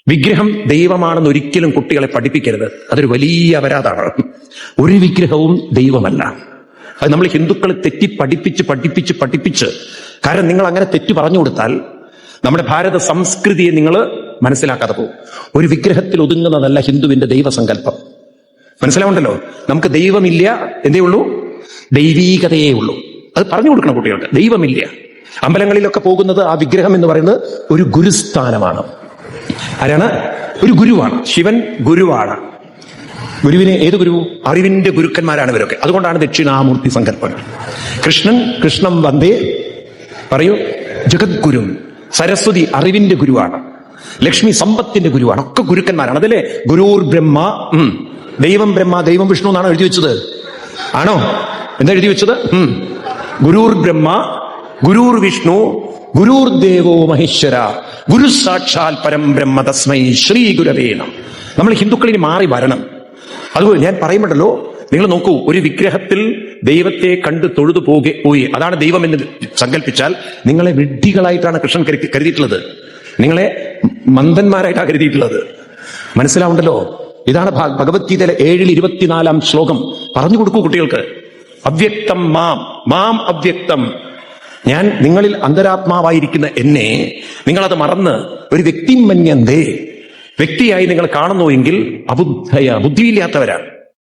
വിഗ്രഹം ദൈവമാണെന്ന് ഒരിക്കലും കുട്ടികളെ പഠിപ്പിക്കരുത്. അതൊരു വലിയ അപരാധമാണ്. ഒരു വിഗ്രഹവും ദൈവമല്ല. അത് നമ്മൾ ഹിന്ദുക്കളെ തെറ്റി പഠിപ്പിച്ച് കാരണം നിങ്ങൾ അങ്ങനെ തെറ്റി പറഞ്ഞു കൊടുത്താൽ നമ്മുടെ ഭാരത സംസ്കൃതിയെ നിങ്ങൾ മനസ്സിലാക്കാതെ പോകും. ഒരു വിഗ്രഹത്തിൽ ഒതുങ്ങുന്നതല്ല ഹിന്ദുവിന്റെ ദൈവസങ്കല്പം. മനസ്സിലാവുണ്ടല്ലോ? നമുക്ക് ദൈവമില്ല, എന്തേ ഉള്ളൂ? ദൈവീകതയേ ഉള്ളൂ. അത് പറഞ്ഞു കൊടുക്കണം കുട്ടികൾക്ക്. ദൈവമില്ല. അമ്പലങ്ങളിലൊക്കെ പോകുന്നത് ആ വിഗ്രഹം എന്ന് പറയുന്നത് ഒരു ഗുരുസ്ഥാനമാണ്. ആരാണ്? ഒരു ഗുരുവാണ്. ശിവൻ ഗുരുവാണ്. ഗുരുവിനെ ഏത് ഗുരു? അറിവിന്റെ ഗുരുക്കന്മാരാണ് ഇവരൊക്കെ. അതുകൊണ്ടാണ് ദക്ഷിണാമൂർത്തി സങ്കല്പങ്ങൾ. കൃഷ്ണം വന്ദേ പറയൂ ജഗദ്ഗുരു. സരസ്വതി അറിവിന്റെ ഗുരുവാണ്. ലക്ഷ്മി സമ്പത്തിന്റെ ഗുരുവാണ്. ഒക്കെ ഗുരുക്കന്മാരാണ്. അതല്ലേ ഗുരുർ ബ്രഹ്മ. ദൈവം ബ്രഹ്മ, ദൈവം വിഷ്ണു എന്നാണോ എഴുതി വെച്ചത്? ആണോ? എന്താ എഴുതി വെച്ചത്? ഗുരുർ ബ്രഹ്മ, ഗുരുർ വിഷ്ണു, ഗുരുർ ദേവോ മഹേശ്വര, ഗുരു സാക്ഷാൽ പരം ബ്രഹ്മ തസ്മൈ ശ്രീ ഗുരവേ നമഃ. നമ്മൾ ഹിന്ദുക്കളിന് മാറി വരണം. അതുപോലെ ഞാൻ പറയുമ്പോഴല്ലോ, നിങ്ങൾ നോക്കൂ, ഒരു വിഗ്രഹത്തിൽ ദൈവത്തെ കണ്ട് തൊഴുതു പോയി അതാണ് ദൈവം എന്ന് സങ്കല്പിച്ചാൽ നിങ്ങളെ വിഡ്ഢികളായിട്ടാണ് കൃഷ്ണൻ കരുതിയിട്ടുള്ളത്. നിങ്ങളെ മന്ദന്മാരായിട്ടാണ് കരുതിയിട്ടുള്ളത്. മനസ്സിലാവുണ്ടല്ലോ? ഇതാണ് ഭഗവത്ഗീതയിലെ 7:24 ശ്ലോകം. പറഞ്ഞു കൊടുക്കൂ കുട്ടികൾക്ക്. അവ്യക്തം മാം അവ്യക്തം. ഞാൻ നിങ്ങളിൽ അന്തരാത്മാവായിരിക്കുന്ന എന്നെ നിങ്ങളത് മറന്ന് ഒരു വ്യക്തി മന്യന്തേ, വ്യക്തിയായി നിങ്ങൾ കാണുന്നു എങ്കിൽ അബുദ്ധയ, ബുദ്ധിയില്ലാത്തവരാണ്.